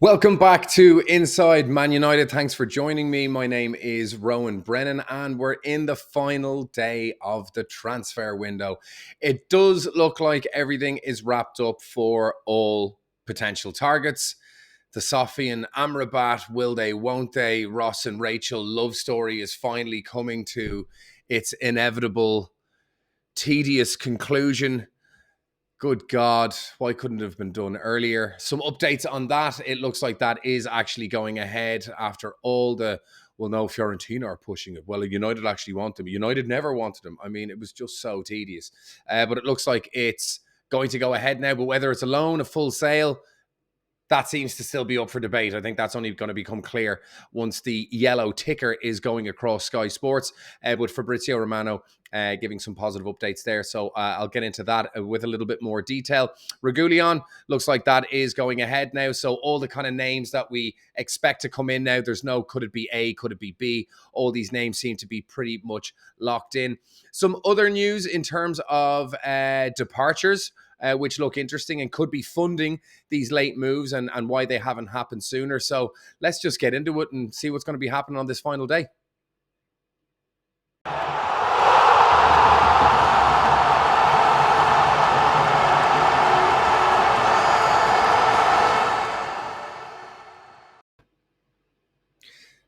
Welcome back to Inside Man United. Thanks for joining me. My name is Rowan Brennan and we're in the final day of the transfer window. It does look like everything is wrapped up for all potential targets. The Sofyan Amrabat, will they, won't they, Ross and Rachel love story is finally coming to its inevitable, tedious conclusion. Good God, why couldn't it have been done earlier? Some updates on that. It looks like that is actually going ahead after all the, well, no, Fiorentina are pushing it. Well, United actually want them. United never wanted them. I mean, it was just so tedious. But it looks like it's going to go ahead now. But whether it's a loan, a full sale, that seems to still be up for debate. I think that's only going to become clear once the yellow ticker is going across Sky Sports, with Fabrizio Romano giving some positive updates there. So I'll get into that with a little bit more detail. Regullion looks like that is going ahead now. So all the kind of names that we expect to come in now, there's no could it be A, could it be B? All these names seem to be pretty much locked in. Some other news in terms of departures, which look interesting and could be funding these late moves and why they haven't happened sooner. So let's just get into it and see what's going to be happening on this final day.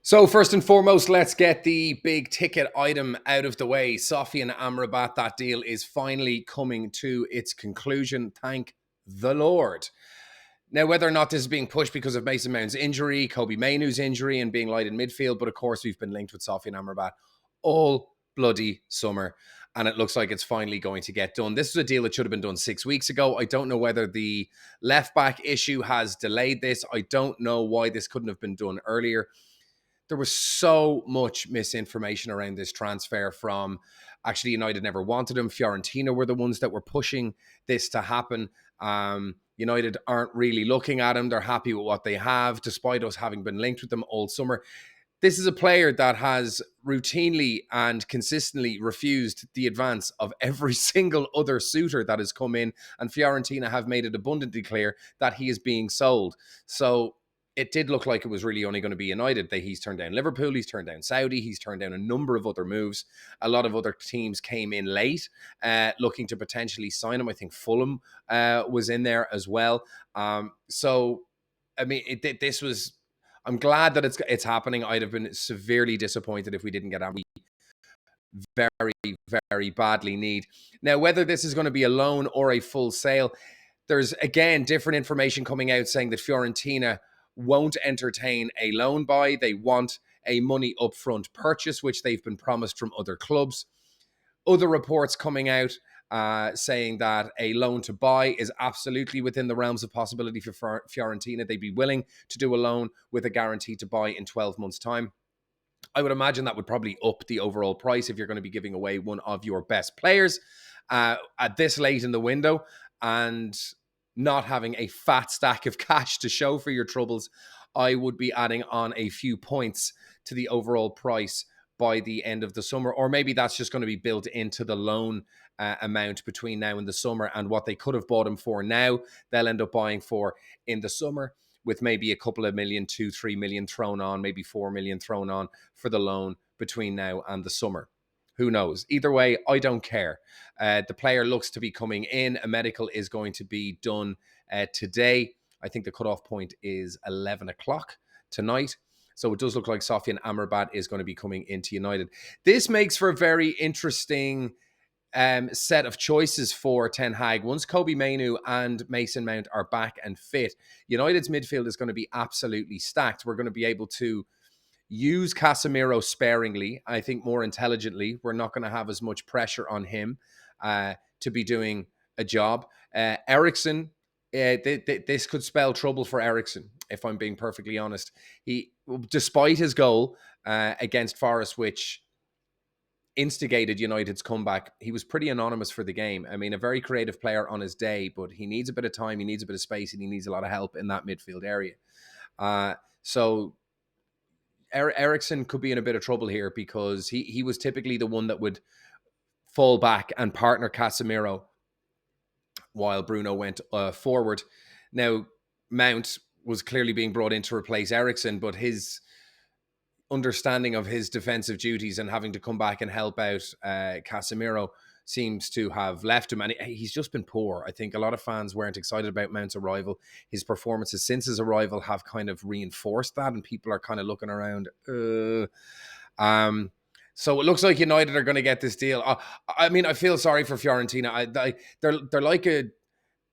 So first and foremost, let's get the big ticket item out of the way. Sofyan Amrabat, that deal is finally coming to its conclusion. Thank the Lord. Now, whether or not this is being pushed because of Mason Mount's injury, Kobe Mainoo's injury and being light in midfield, but of course we've been linked with Sofyan Amrabat all bloody summer. And it looks like it's finally going to get done. This was a deal that should have been done 6 weeks ago. I don't know whether the left back issue has delayed this. I don't know why this couldn't have been done earlier. There was so much misinformation around this transfer from actually United never wanted him. Fiorentina were the ones that were pushing this to happen. United aren't really looking at him. They're happy with what they have, despite us having been linked with them all summer. This is a player that has routinely and consistently refused the advance of every single other suitor that has come in, and Fiorentina have made it abundantly clear that he is being sold. So it did look like it was really only going to be United. He's turned down Liverpool, he's turned down Saudi, he's turned down a number of other moves. A lot of other teams came in late, looking to potentially sign him. I think Fulham was in there as well. So, I mean, this was... I'm glad that it's happening. I'd have been severely disappointed if we didn't get out. We very, very badly need. Now, whether this is going to be a loan or a full sale, there's, again, different information coming out saying that Fiorentina won't entertain a loan buy. They want a money upfront purchase, which they've been promised from other clubs. Other reports coming out saying that a loan to buy is absolutely within the realms of possibility for Fiorentina. They'd be willing to do a loan with a guarantee to buy in 12 months' time. I would imagine that would probably up the overall price if you're going to be giving away one of your best players at this late in the window and not having a fat stack of cash to show for your troubles. I would be adding on a few points to the overall price by the end of the summer, or maybe that's just going to be built into the loan amount between now and the summer, and what they could have bought him for now, they'll end up buying for in the summer, with maybe a couple of million, 2-3 million thrown on, maybe 4 million thrown on for the loan between now and the summer. Who knows? Either way, I don't care. The player looks to be coming in. A medical is going to be done today. I think the cutoff point is 11 o'clock tonight. So it does look like Sofyan Amrabat is going to be coming into United. This makes for a very interesting set of choices for Ten Hag. Once Kobe Mainoo and Mason Mount are back and fit, United's midfield is going to be absolutely stacked. We're going to be able to use Casemiro sparingly, I think more intelligently. We're not going to have as much pressure on him to be doing a job. Eriksen, this could spell trouble for Eriksen, if I'm being perfectly honest. He, despite his goal against Forest, which instigated United's comeback, he was pretty anonymous for the game. I mean, a very creative player on his day, but he needs a bit of time, he needs a bit of space, and he needs a lot of help in that midfield area. So Eriksen could be in a bit of trouble here, because he was typically the one that would fall back and partner Casemiro while Bruno went forward. Now, Mount, was clearly being brought in to replace Eriksen, but his understanding of his defensive duties and having to come back and help out Casemiro seems to have left him, and he's just been poor. I think a lot of fans weren't excited about Mount's arrival. His performances since his arrival have kind of reinforced that, and people are kind of looking around. So it looks like United are going to get this deal. I mean, I feel sorry for Fiorentina. They're like a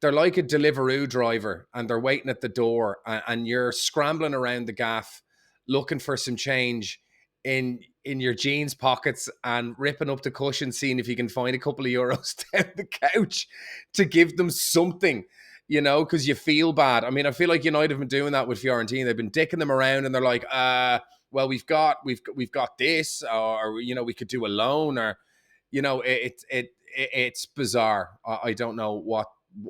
Deliveroo driver, and they're waiting at the door, and you're scrambling around the gaff looking for some change in your jeans pockets and ripping up the cushion, seeing if you can find a couple of euros down the couch to give them something, because you feel bad. I mean, I feel like United have been doing that with Fiorentina. They've been dicking them around, and they're like, well, we've got this, or we could do a loan, or it's bizarre. I don't know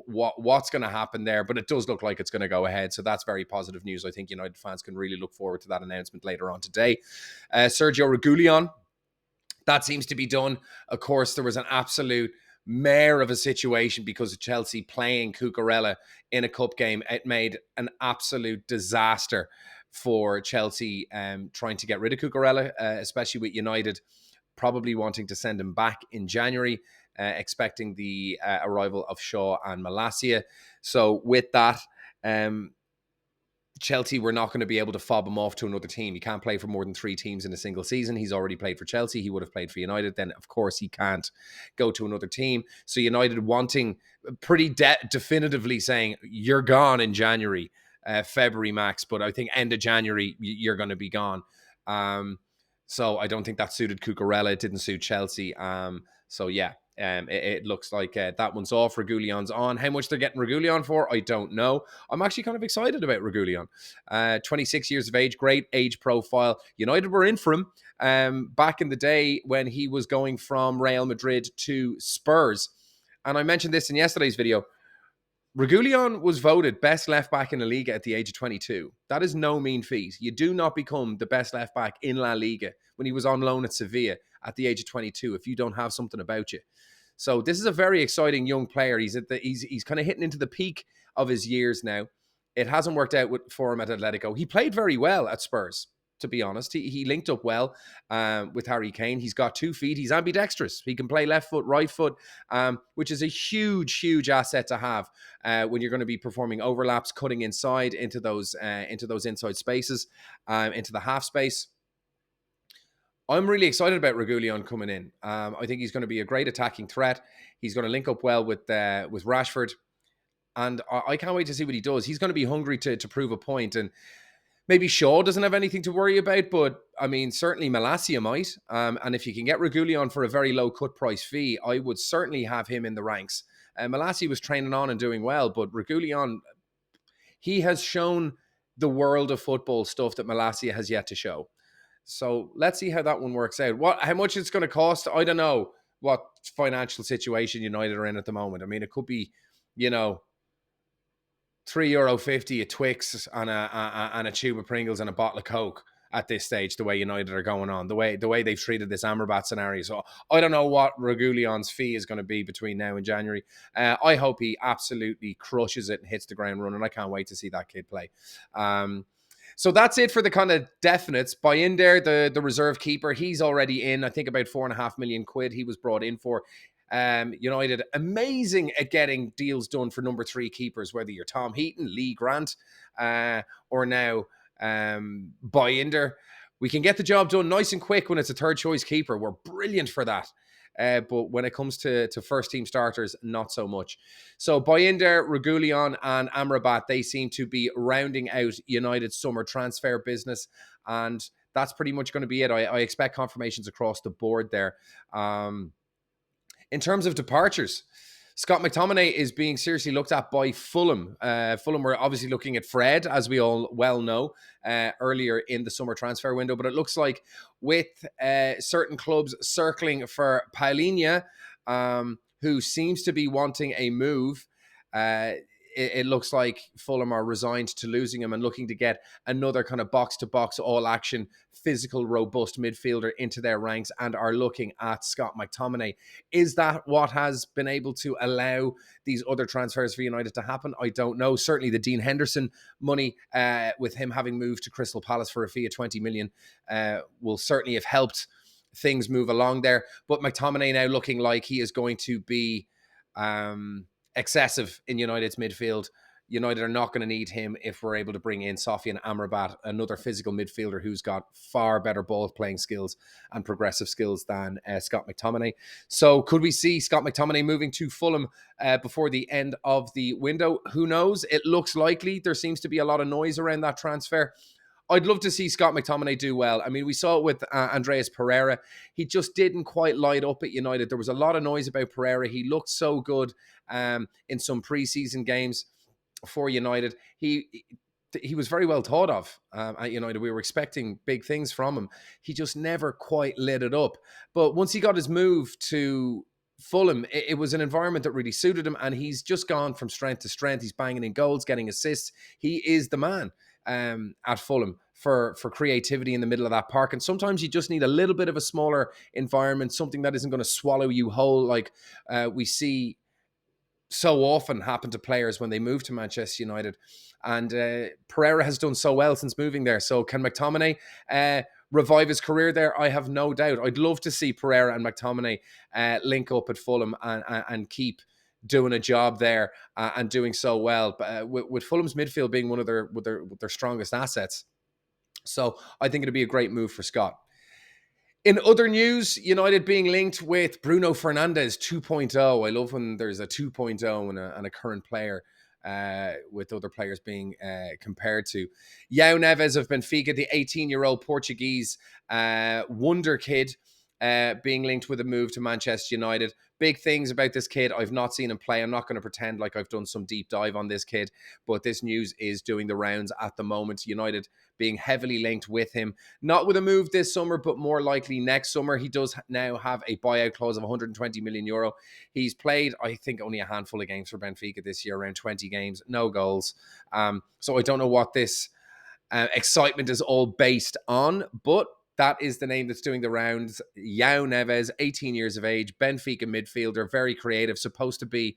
what's going to happen there, but it does look like it's going to go ahead. So that's very positive news. I think United fans can really look forward to that announcement later on today. Sergio Regullion, that seems to be done. Of course, there was an absolute mare of a situation because of Chelsea playing Cucurella in a cup game. It made an absolute disaster for Chelsea trying to get rid of Cucurella, especially with United probably wanting to send him back in January, expecting the arrival of Shaw and Malacia. So with that, Chelsea were not going to be able to fob him off to another team. He can't play for more than 3 teams in a single season. He's already played for Chelsea. He would have played for United. Then, of course, he can't go to another team. So United wanting, pretty definitively saying, you're gone in January, February max. But I think end of January, you're going to be gone. So I don't think that suited Cucurella. It didn't suit Chelsea. So yeah, it looks like that one's off. Regulion's on. How much they're getting Regullion for, I don't know. I'm actually kind of excited about Regullion. 26 years of age, great age profile. United were in for him back in the day when he was going from Real Madrid to Spurs. And I mentioned this in yesterday's video. Regullion was voted best left-back in La Liga at the age of 22. That is no mean feat. You do not become the best left-back in La Liga when he was on loan at Sevilla at the age of 22 if you don't have something about you. So this is a very exciting young player. He's kind of hitting into the peak of his years now. It hasn't worked out for him at Atletico. He played very well at Spurs, to be honest. He linked up well with Harry Kane. He's got 2 feet. He's ambidextrous. He can play left foot, right foot, which is a huge, huge asset to have when you're going to be performing overlaps, cutting inside into those inside spaces, into the half space. I'm really excited about Regullion coming in. I think he's going to be a great attacking threat. He's going to link up well with Rashford. And I can't wait to see what he does. He's going to be hungry to prove a point. And maybe Shaw doesn't have anything to worry about, but I mean, certainly Malacia might. And if you can get Regullion for a very low cut price fee, I would certainly have him in the ranks. Malacia was training on and doing well, but Regullion, he has shown the world of football stuff that Malacia has yet to show. So let's see how that one works out. How much it's going to cost, I don't know what financial situation United are in at the moment. I mean, it could be, €3.50 a Twix and a tube of Pringles and a bottle of Coke at this stage, the way United are going on, the way they've treated this Amrabat scenario. So I don't know what Regulion's fee is going to be between now and January. I hope he absolutely crushes it and hits the ground running. I can't wait to see that kid play. So that's it for the kind of definites. Baynder, the reserve keeper, he's already in. I think about £4.5 million he was brought in for. United, amazing at getting deals done for number 3 keepers, whether you're Tom Heaton, Lee Grant, or now Baynder. We can get the job done nice and quick when it's a third choice keeper. We're brilliant for that. But when it comes to first team starters, not so much. So Baynder, Regullion and Amrabat, they seem to be rounding out United's summer transfer business. And that's pretty much going to be it. I expect confirmations across the board there. In terms of departures, Scott McTominay is being seriously looked at by Fulham. Fulham were obviously looking at Fred, as we all well know, earlier in the summer transfer window. But it looks like with certain clubs circling for Paulinho, who seems to be wanting a move, it looks like Fulham are resigned to losing him and looking to get another kind of box-to-box, all-action, physical, robust midfielder into their ranks and are looking at Scott McTominay. Is that what has been able to allow these other transfers for United to happen? I don't know. Certainly the Dean Henderson money, with him having moved to Crystal Palace for a fee of 20 million, will certainly have helped things move along there. But McTominay now looking like he is going to be excessive in United's midfield. United are not going to need him if we're able to bring in Sofyan Amrabat, another physical midfielder who's got far better ball playing skills and progressive skills than Scott McTominay. So could we see Scott McTominay moving to Fulham before the end of the window? Who knows? It looks likely. There seems to be a lot of noise around that transfer. I'd love to see Scott McTominay do well. I mean, we saw it with Andreas Pereira. He just didn't quite light up at United. There was a lot of noise about Pereira. He looked so good in some preseason games for United. He was very well thought of at United. We were expecting big things from him. He just never quite lit it up. But once he got his move to Fulham, it was an environment that really suited him, and he's just gone from strength to strength. He's banging in goals, getting assists. He is the man at Fulham for creativity in the middle of that park. And sometimes you just need a little bit of a smaller environment, something that isn't going to swallow you whole, like we see so often happen to players when they move to Manchester United. And Pereira has done so well since moving there. So can McTominay revive his career there? I have no doubt. I'd love to see Pereira and McTominay link up at Fulham and keep doing a job there and doing so well. But with Fulham's midfield being one of their strongest assets. So I think it'd be a great move for Scott. In other news, United being linked with Bruno Fernandes 2.0. I love when there's a 2.0 and a current player with other players being compared to. Joao Neves of Benfica, the 18-year-old Portuguese Wonderkid, being linked with a move to Manchester United. Big things about this kid. I've not seen him play. I'm not going to pretend like I've done some deep dive on this kid, but this news is doing the rounds at the moment. United being heavily linked with him. Not with a move this summer, but more likely next summer. He does now have a buyout clause of 120 million euro. He's played, I think, only a handful of games for Benfica this year, around 20 games, no goals. So I don't know what this excitement is all based on, but that is the name that's doing the rounds. Joao Neves, 18 years of age, Benfica midfielder, very creative, supposed to be,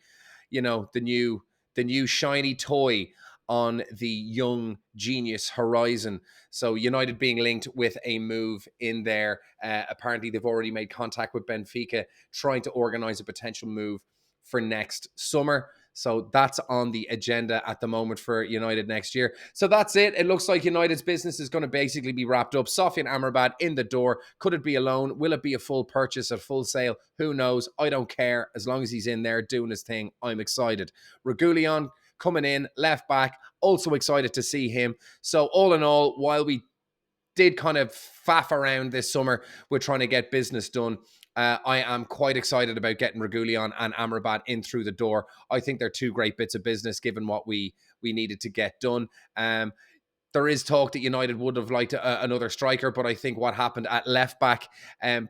the new shiny toy on the young genius horizon. So United being linked with a move in there. Apparently they've already made contact with Benfica, trying to organize a potential move for next summer. So that's on the agenda at the moment for United next year. So that's it. It looks like United's business is going to basically be wrapped up. Sofyan Amrabat in the door. Could it be a loan? Will it be a full purchase, a full sale? Who knows? I don't care. As long as he's in there doing his thing, I'm excited. Regullion coming in, left back. Also excited to see him. So all in all, while we did kind of faff around this summer with trying to get business done, I am quite excited about getting Regullion and Amrabat in through the door. I think they're two great bits of business given what we needed to get done. There is talk that United would have liked another striker, but I think what happened at left back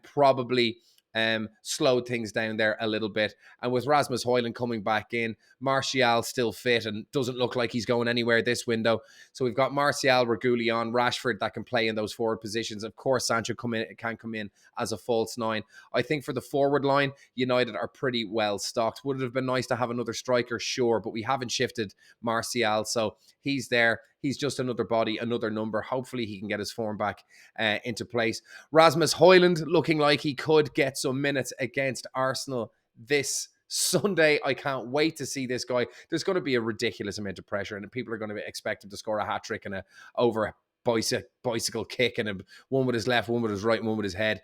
probably slowed things down there a little bit. And with Rasmus Højlund coming back in, Martial still fit and doesn't look like he's going anywhere this window. So we've got Martial, Regullion, Rashford that can play in those forward positions. Of course, Sancho can come in as a false nine. I think for the forward line, United are pretty well stocked. Would it have been nice to have another striker? Sure, but we haven't shifted Martial, so he's there. He's just another body, another number. Hopefully he can get his form back into place. Rasmus Højlund looking like he could get some minutes against Arsenal this Sunday. I can't wait to see this guy. There's going to be a ridiculous amount of pressure and people are going to expect him to score a hat-trick and over a bicycle kick and one with his left, one with his right, one with his head.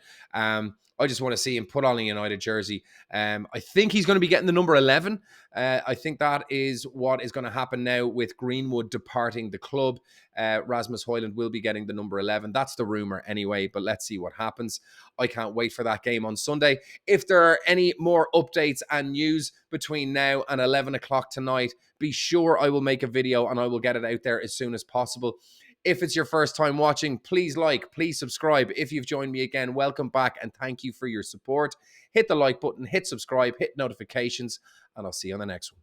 I just want to see him put on a United jersey. I think he's going to be getting the number 11. I think that is what is going to happen now with Greenwood departing the club. Rasmus Højlund will be getting the number 11. That's the rumor anyway, but let's see what happens. I can't wait for that game on Sunday. If there are any more updates and news between now and 11 o'clock tonight, be sure I will make a video and I will get it out there as soon as possible. If it's your first time watching, please like, please subscribe. If you've joined me again, welcome back and thank you for your support. Hit the like button, hit subscribe, hit notifications, and I'll see you on the next one.